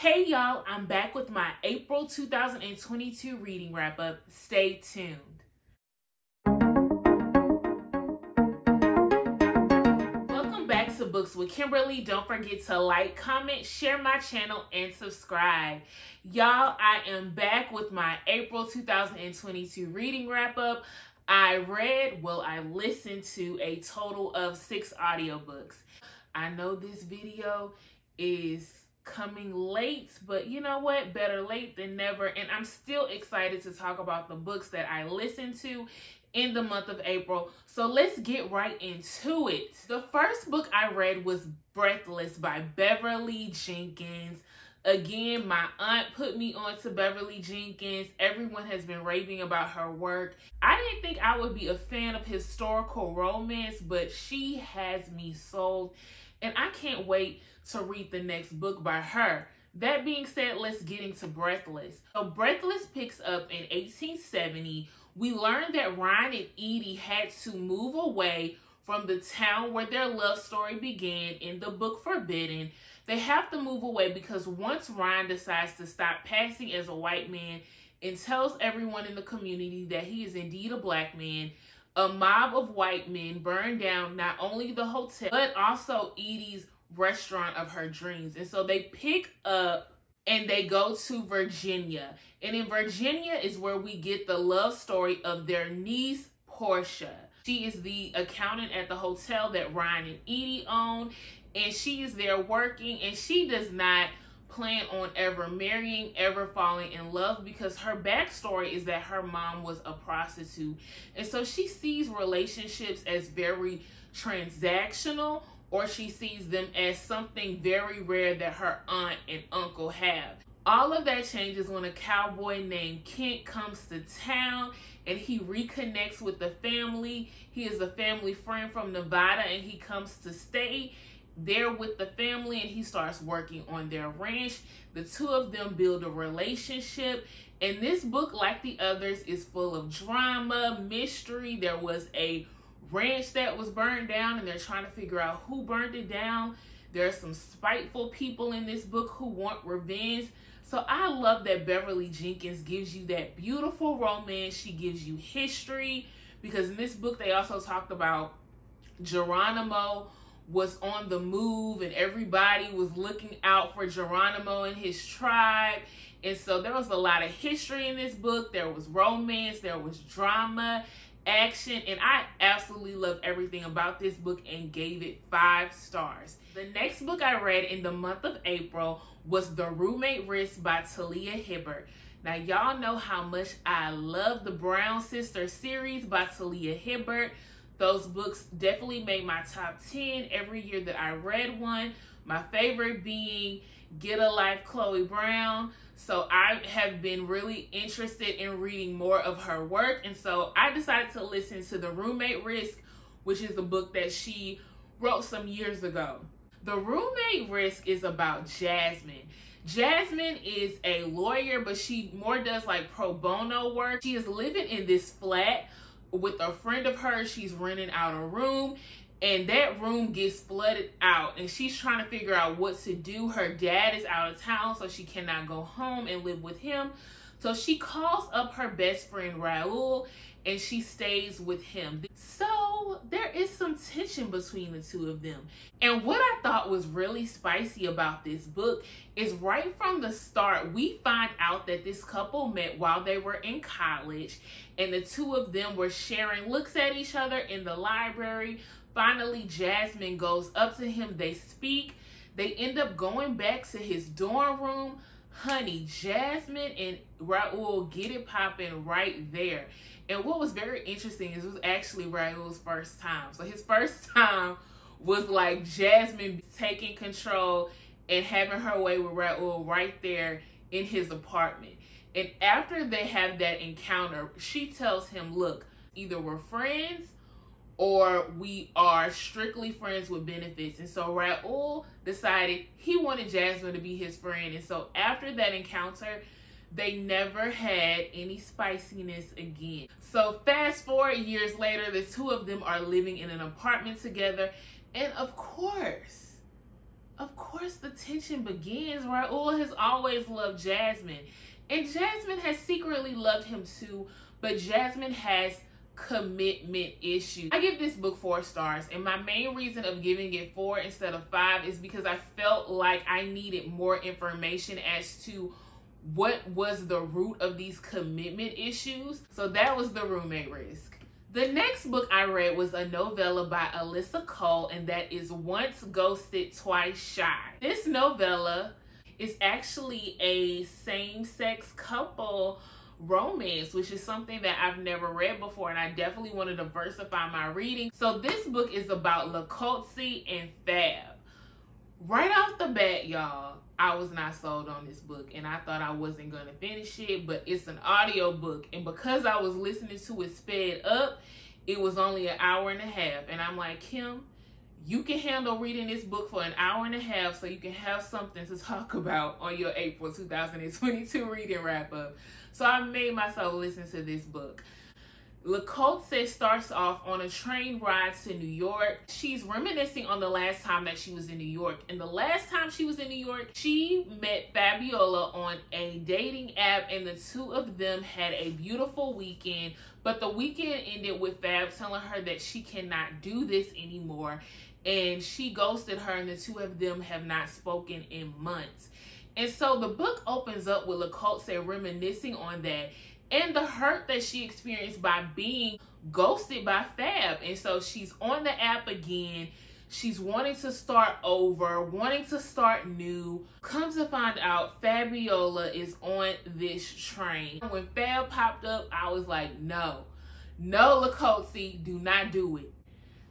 Hey y'all, I'm back with my April 2022 reading wrap up. Stay tuned. Welcome back to Books with Kimberly. Don't forget to like, comment, share my channel, and subscribe. Y'all, I am back with my April 2022 reading wrap up. I listened to a total of 6 audiobooks. I know this video is coming late, but you know what? Better late than never. And I'm still excited to talk about the books that I listened to in the month of April. So let's get right into it. The first book I read was Breathless by Beverly Jenkins. Again, my aunt put me on to Beverly Jenkins. Everyone has been raving about her work. I didn't think I would be a fan of historical romance, but she has me sold. And I can't wait to read the next book by her. That being said, let's get into Breathless. So Breathless picks up in 1870. We learned that Ryan and Edie had to move away from the town where their love story began in the book Forbidden. They have to move away because once Ryan decides to stop passing as a white man and tells everyone in the community that he is indeed a black man, a mob of white men burned down not only the hotel, but also Edie's restaurant of her dreams. And so they pick up and they go to Virginia. And in Virginia is where we get the love story of their niece, Portia. She is the accountant at the hotel that Ryan and Edie own. And she is there working, and she does not plan on ever marrying, ever falling in love, because her backstory is that her mom was a prostitute. And so she sees relationships as very transactional, or she sees them as something very rare that her aunt and uncle have. All of that changes when a cowboy named Kent comes to town and he reconnects with the family. He is a family friend from Nevada, and he comes to stay there with the family, and he starts working on their ranch. The two of them build a relationship, and this book, like the others, is full of drama, mystery. There was a ranch that was burned down, and they're trying to figure out who burned it down. There are some spiteful people in this book who want revenge. So I love that Beverly Jenkins gives you that beautiful romance. She gives you history, because in this book they also talked about Geronimo was on the move, and everybody was looking out for Geronimo and his tribe. And so there was a lot of history in this book. There was romance, there was drama, action, and I absolutely love everything about this book and gave it 5 stars. The next book I read in the month of April was The Roommate Risk by Talia Hibbert. Now y'all know how much I love the Brown Sisters series by Talia Hibbert. Those books definitely made my top 10 every year that I read one. My favorite being Get a Life, Chloe Brown. So I have been really interested in reading more of her work. And so I decided to listen to The Roommate Risk, which is the book that she wrote some years ago. The Roommate Risk is about Jasmine. Jasmine is a lawyer, but she more does like pro bono work. She is living in this flat with a friend of hers. She's renting out a room, and that room gets flooded out, and she's trying to figure out what to do. Her dad is out of town, so she cannot go home and live with him. So she calls up her best friend Raul, and she stays with him. So there is some tension between the two of them. And what I thought was really spicy about this book is right from the start, we find out that this couple met while they were in college, and the two of them were sharing looks at each other in the library. Finally, Jasmine goes up to him. They speak. They end up going back to his dorm room. Honey, Jasmine and Raul get it popping right there. And what was very interesting is it was actually Raul's first time. So his first time was like Jasmine taking control and having her way with Raul right there in his apartment. And after they have that encounter, she tells him, look, either we're friends or we are strictly friends with benefits. And so Raul decided he wanted Jasmine to be his friend. And so after that encounter, they never had any spiciness again. So fast forward years later, the two of them are living in an apartment together. And of course, of course the tension begins. Raul has always loved Jasmine, and Jasmine has secretly loved him too, but Jasmine has commitment issues. I give this book 4 stars, and my main reason of giving it 4 instead of 5 is because I felt like I needed more information as to what was the root of these commitment issues. So that was The Roommate Risk. The next book I read was a novella by Alyssa Cole, and that is Once Ghosted, Twice Shy. This novella is actually a same-sex couple romance, which is something that I've never read before, and I definitely want to diversify my reading. So this book is about Lakotsi and Fab. Right off the bat, y'all, I was not sold on this book, and I thought I wasn't going to finish it, but it's an audio book, and because I was listening to it sped up, it was only an hour and a half, and I'm like, Kim, you can handle reading this book for an hour and a half so you can have something to talk about on your April 2022 reading wrap-up. So I made myself listen to this book. Lakotsi starts off on a train ride to New York. She's reminiscing on the last time that she was in New York. And the last time she was in New York, she met Fabiola on a dating app, and the two of them had a beautiful weekend. But the weekend ended with Fab telling her that she cannot do this anymore, and she ghosted her, and the two of them have not spoken in months. And so the book opens up with Lakotsi reminiscing on that and the hurt that she experienced by being ghosted by Fab. And so she's on the app again. She's wanting to start over, wanting to start new. Comes to find out, Fabiola is on this train. When Fab popped up, I was like, no, Lakotsi, do not do it.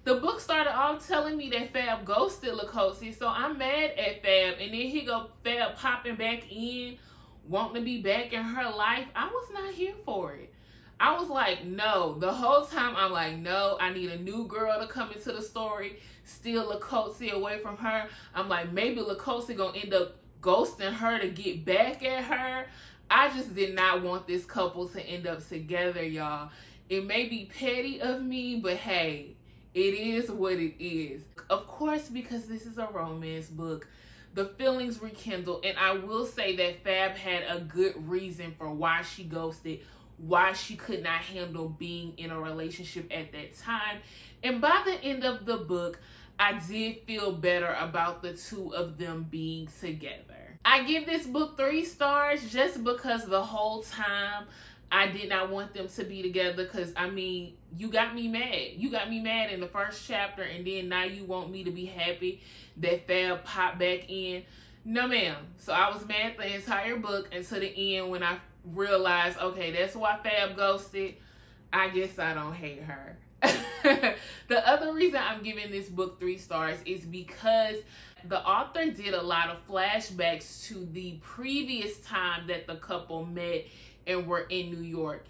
The book started off telling me that Fab ghosted Lakotsi, so I'm mad at Fab, and then here go Fab popping back in, wanting to be back in her life. I was not here for it. I was like, no. The whole time I'm like, no, I need a new girl to come into the story, steal Lakotsi away from her. I'm like, maybe Lakotsi gonna end up ghosting her to get back at her. I just did not want this couple to end up together, y'all. It may be petty of me, but hey, it is what it is. Of course, because this is a romance book, the feelings rekindle, and I will say that Fab had a good reason for why she ghosted, why she could not handle being in a relationship at that time. And by the end of the book, I did feel better about the two of them being together. I give this book 3 stars just because the whole time I did not want them to be together, because, I mean, you got me mad. You got me mad in the first chapter, and then now you want me to be happy that Fab popped back in. No, ma'am. So I was mad the entire book until the end when I realized, okay, that's why Fab ghosted. I guess I don't hate her. The other reason I'm giving this book 3 stars is because the author did a lot of flashbacks to the previous time that the couple met and were in New York.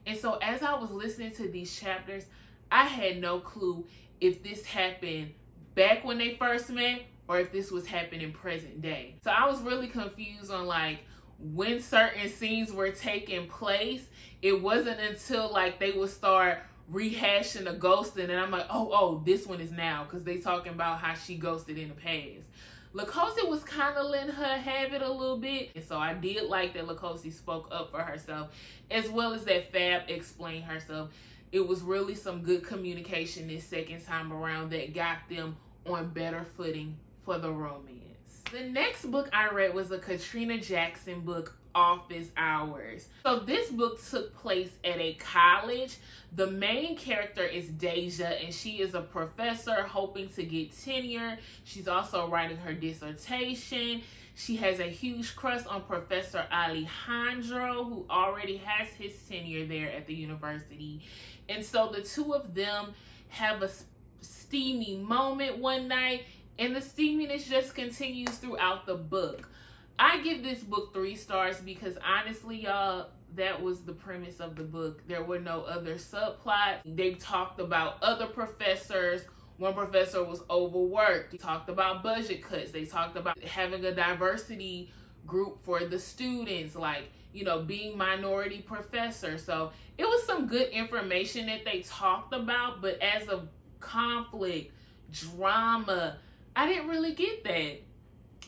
And so as I was listening to these chapters, I had no clue if this happened back when they first met or if this was happening present day. So I was really confused on like when certain scenes were taking place. It wasn't until like they would start rehashing the ghosting and I'm like, oh, this one is now, because they talking about how she ghosted in the past. Lakotsi was kind of letting her have it a little bit. And so I did like that Lakotsi spoke up for herself, as well as that Fab explained herself. It was really some good communication this second time around that got them on better footing for the romance. The next book I read was a Katrina Jackson book, Office Hours. So this book took place at a college. The main character is Deja, and she is a professor hoping to get tenure. She's also writing her dissertation. She has a huge crush on Professor Alejandro, who already has his tenure there at the university. And so the two of them have a steamy moment one night, and the steaminess just continues throughout the book. I give this book 3 stars because honestly, y'all, that was the premise of the book. There were no other subplots. They talked about other professors. One professor was overworked. They talked about budget cuts. They talked about having a diversity group for the students, like, you know, being minority professor. So it was some good information that they talked about, but as a conflict, drama, I didn't really get that.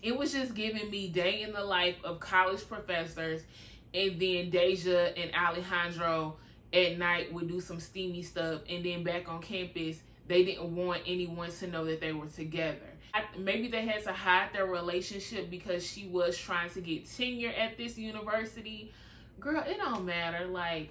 It was just giving me day in the life of college professors, and then Deja and Alejandro at night would do some steamy stuff, and then back on campus, they didn't want anyone to know that they were together. Maybe they had to hide their relationship because she was trying to get tenure at this university. Girl, it don't matter. Like,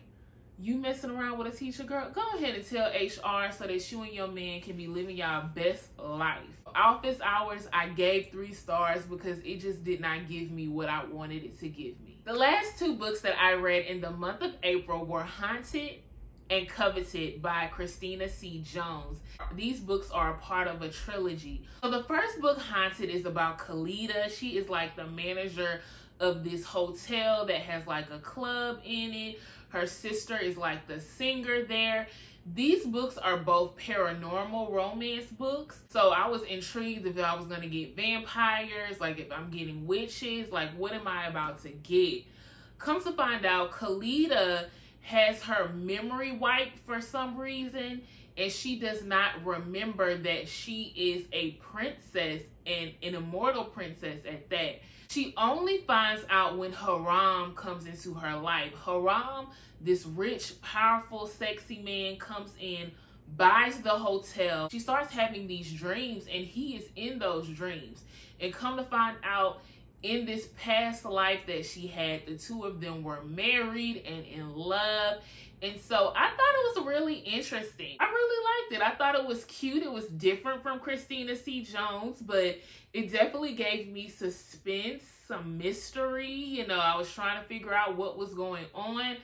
you messing around with a teacher, girl, go ahead and tell HR so that you and your man can be living y'all best life. Office Hours, I gave 3 stars because it just did not give me what I wanted it to give me. The last 2 books that I read in the month of April were Haunted and Coveted by Christina C. Jones. These books are a part of a trilogy. So the first book, Haunted, is about Kalita. She is like the manager of this hotel that has like a club in it. Her sister is like the singer there. These books are both paranormal romance books. So I was intrigued if I was going to get vampires, like if I'm getting witches, like what am I about to get? Comes to find out, Kalita has her memory wiped for some reason, and she does not remember that she is a princess, and an immortal princess at that. She only finds out when Haram comes into her life. Haram, this rich, powerful, sexy man, comes in, buys the hotel. She starts having these dreams, and he is in those dreams. And come to find out, in this past life that she had, the 2 of them were married and in love. And so I thought it was really interesting. I really liked it. I thought it was cute. It was different from Christina C. Jones, but it definitely gave me suspense, some mystery. You know, I was trying to figure out what was going on.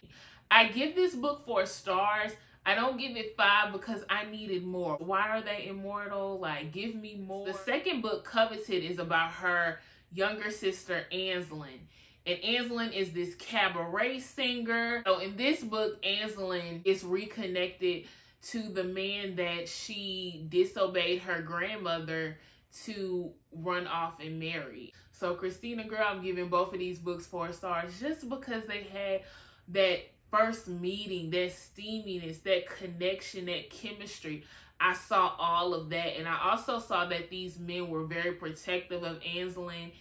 I give this book 4 stars. I don't give it 5 because I needed more. Why are they immortal? Like, give me more. The second book, Coveted, is about her younger sister, Anselin. And Anselin is this cabaret singer. So in this book, Anselin is reconnected to the man that she disobeyed her grandmother to run off and marry. So Christina, girl, I'm giving both of these books 4 stars just because they had that first meeting, that steaminess, that connection, that chemistry. I saw all of that, and I also saw that these men were very protective of Anselin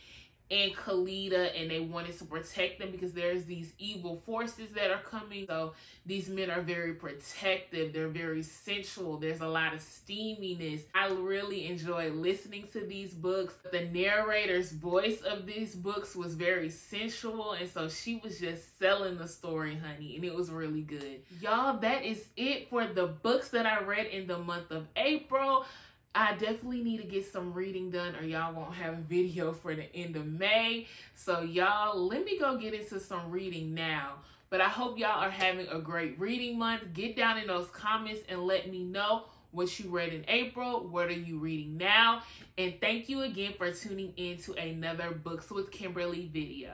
and Kalita, and they wanted to protect them because there's these evil forces that are coming. So these men are very protective. They're very sensual. There's a lot of steaminess. I really enjoyed listening to these books. The narrator's voice of these books was very sensual, and so she was just selling the story, honey, and it was really good. Y'all, that is it for the books that I read in the month of April. I definitely need to get some reading done or y'all won't have a video for the end of May. So y'all, let me go get into some reading now. But I hope y'all are having a great reading month. Get down in those comments and let me know what you read in April. What are you reading now? And thank you again for tuning in to another Books with Kimberly video.